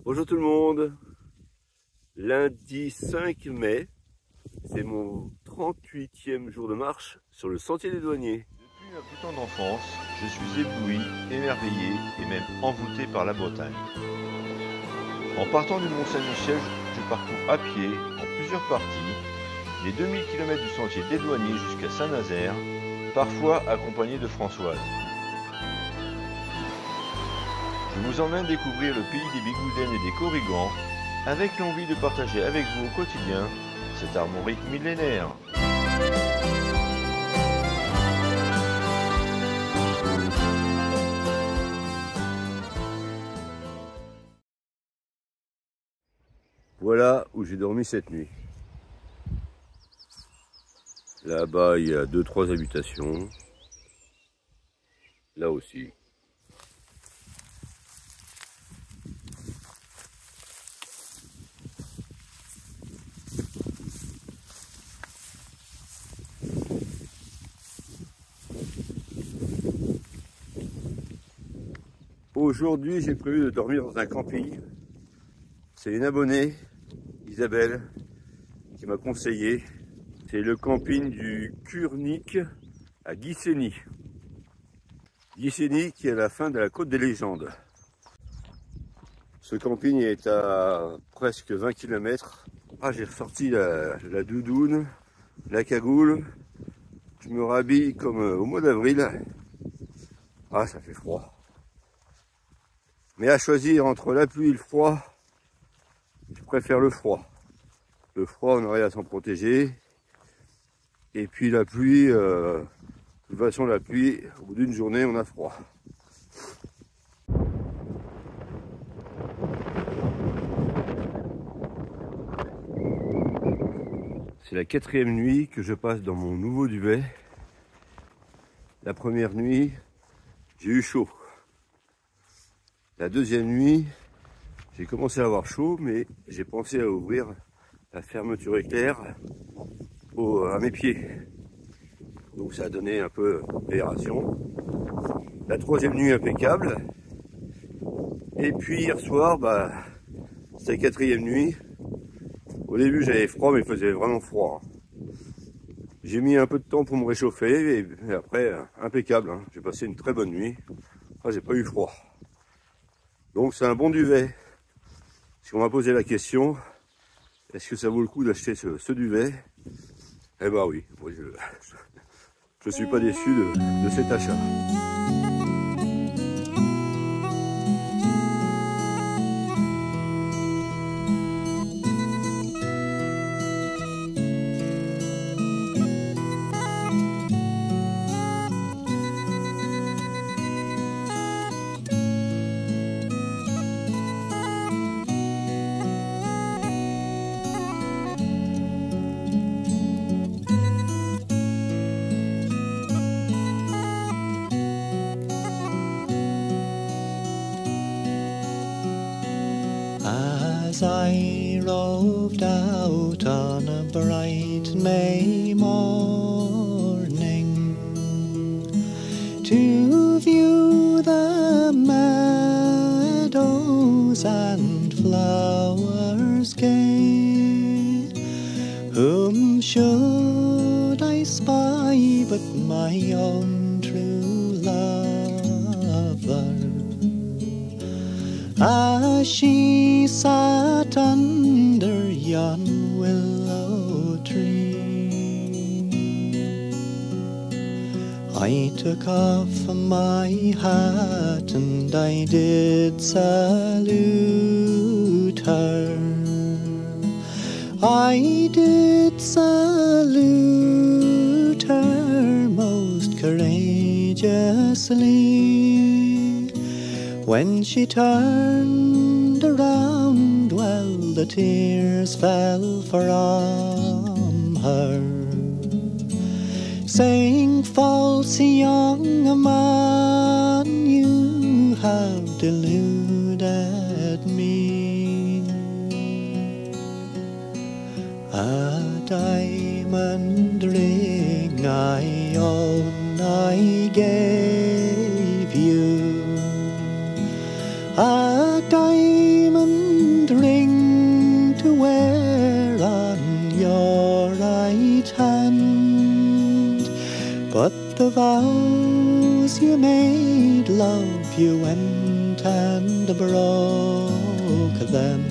Bonjour tout le monde, lundi 5 mai, c'est mon 38e jour de marche sur le sentier des douaniers. Depuis ma plus tendre enfance, je suis ébloui, émerveillé et même envoûté par la Bretagne. En partant du Mont Saint-Michel, je parcours à pied, en plusieurs parties, les 2000 km du sentier des douaniers jusqu'à Saint-Nazaire, parfois accompagné de Françoise. Je vous emmène découvrir le pays des Bigoudènes et des Corrigans, avec l'envie de partager avec vous au quotidien cette armorique millénaire. Voilà où j'ai dormi cette nuit. Là-bas, il y a 2-3 habitations. Là aussi. Aujourd'hui, j'ai prévu de dormir dans un camping. C'est une abonnée, Isabelle, qui m'a conseillé. C'est le camping du Curnic à Guissény. Guissény qui est à la fin de la côte des légendes. Ce camping est à presque 20 km. Ah, j'ai ressorti la doudoune, la cagoule. Je me rhabille comme au mois d'avril. Ah, ça fait froid. Mais à choisir entre la pluie et le froid, je préfère le froid. Le froid, on arrive à s'en protéger. Et puis la pluie, de toute façon la pluie, au bout d'une journée, on a froid. C'est la 4e nuit que je passe dans mon nouveau duvet. La première nuit, j'ai eu chaud. La 2e nuit, j'ai commencé à avoir chaud, mais j'ai pensé à ouvrir la fermeture éclair à mes pieds. Donc ça a donné un peu d'aération. La 3e nuit impeccable. Et puis hier soir, c'est la 4e nuit. Au début j'avais froid, mais il faisait vraiment froid. J'ai mis un peu de temps pour me réchauffer et après impeccable. J'ai passé une très bonne nuit. J'ai pas eu froid. Donc c'est un bon duvet. Si on m'a posé la question, est-ce que ça vaut le coup d'acheter ce duvet? Eh ben oui, moi je suis pas déçu de cet achat. As I roved out on a bright May morning to view the meadows and flowers gay, whom should I spy but my own true lover, as she sat under yon willow tree. I took off my hat and I did salute her. I did salute her most courageously. When she turned around, well, the tears fell from her, saying, "False young man, you have deluded me." A diamond ring I own I gave you, a diamond But the vows you made, love, you went and broke them,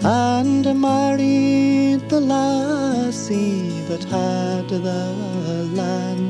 and married the lassie that had the land.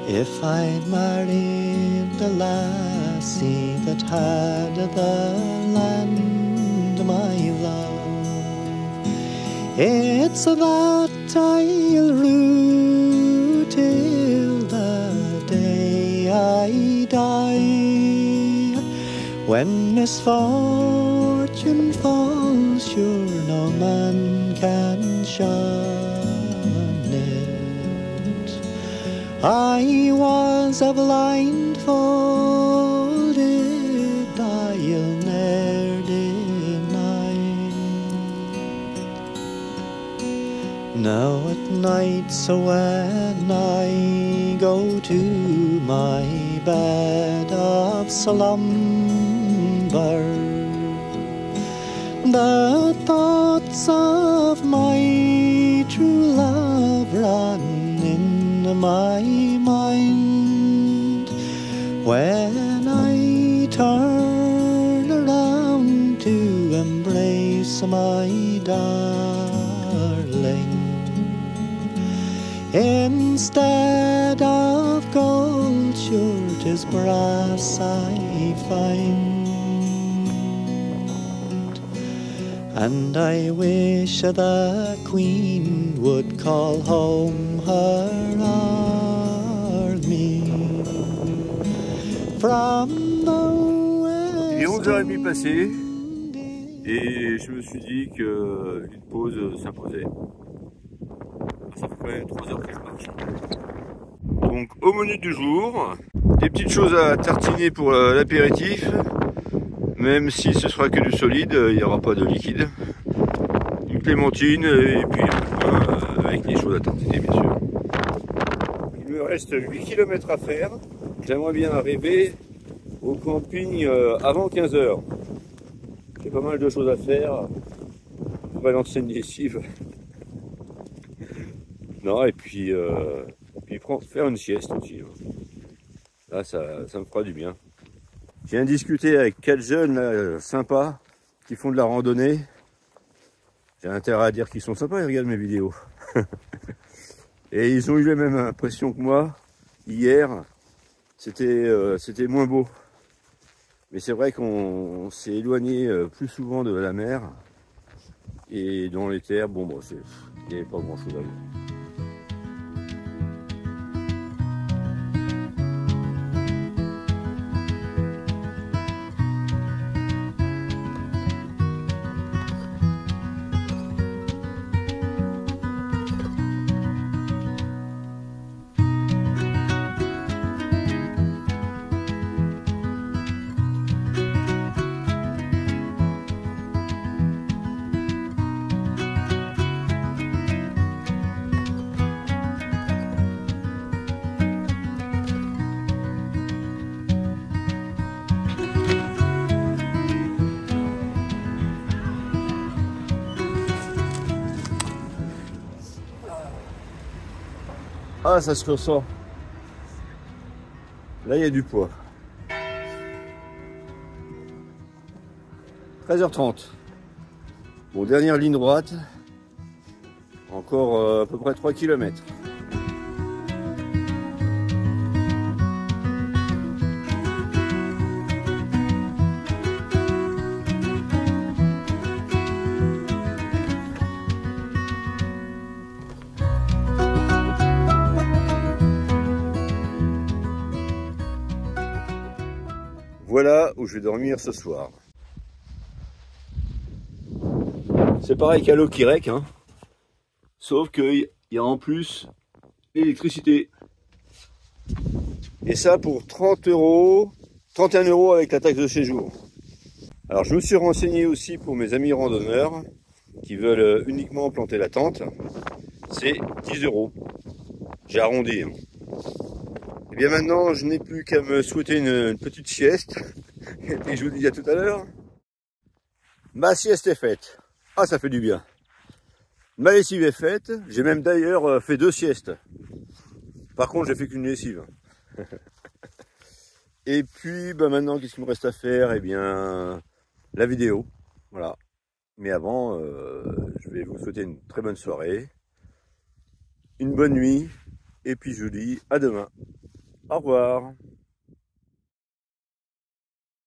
If I'd married the lassie that had the land, my love, it's that I'll rue till the day I die. When misfortune falls, sure no man can shun it. I was blindfolded, I'll ne'er deny. Now at night, so when I go to my bed of slumber, the thoughts of my true love run in my mind. When I turn around to embrace my darling, instead of gold, sure 'tis brass I find. And I wish the Queen would call home her army from the west. Il est 11h30 passé et je me suis dit qu'une pause s'imposait. Ça fait quand même 3 heures que je marche. Donc au menu du jour, des petites choses à tartiner pour l'apéritif. Même si ce sera que du solide, il n'y aura pas de liquide. Une clémentine et puis avec des choses à tartiner bien sûr. Il me reste 8 km à faire. J'aimerais bien arriver au camping avant 15 h. J'ai pas mal de choses à faire. Je vais lancer une lessive. Non, et puis faire une sieste aussi. Là, ça me fera du bien. Je viens de discuter avec 4 jeunes là, sympas qui font de la randonnée. J'ai intérêt à dire qu'ils sont sympas, ils regardent mes vidéos. Et ils ont eu la même impression que moi. Hier, c'était moins beau. Mais c'est vrai qu'on s'est éloigné plus souvent de la mer. Et dans les terres, bon, il n'y avait pas grand chose à voir. Ah, ça se ressent. Là, il y a du poids. 13h30. Bon, dernière ligne droite. Encore à peu près 3 km. Voilà où je vais dormir ce soir. C'est pareil qu'à l'Okirec, hein. Sauf qu'il y a en plus l'électricité. Et ça pour 30 €, 31 € avec la taxe de séjour. Alors je me suis renseigné aussi pour mes amis randonneurs qui veulent uniquement planter la tente. C'est 10 €. J'ai arrondi. Hein. Et bien maintenant, je n'ai plus qu'à me souhaiter une petite sieste. Et je vous dis à tout à l'heure. Ma sieste est faite. Ah, ça fait du bien. Ma lessive est faite. J'ai même d'ailleurs fait 2 siestes. Par contre, j'ai fait qu'une lessive. Et puis, bah maintenant, qu'est-ce qu'il me reste à faire? Eh bien, la vidéo. Voilà. Mais avant, je vais vous souhaiter une très bonne soirée, une bonne nuit. Et puis, je vous dis à demain. Au revoir.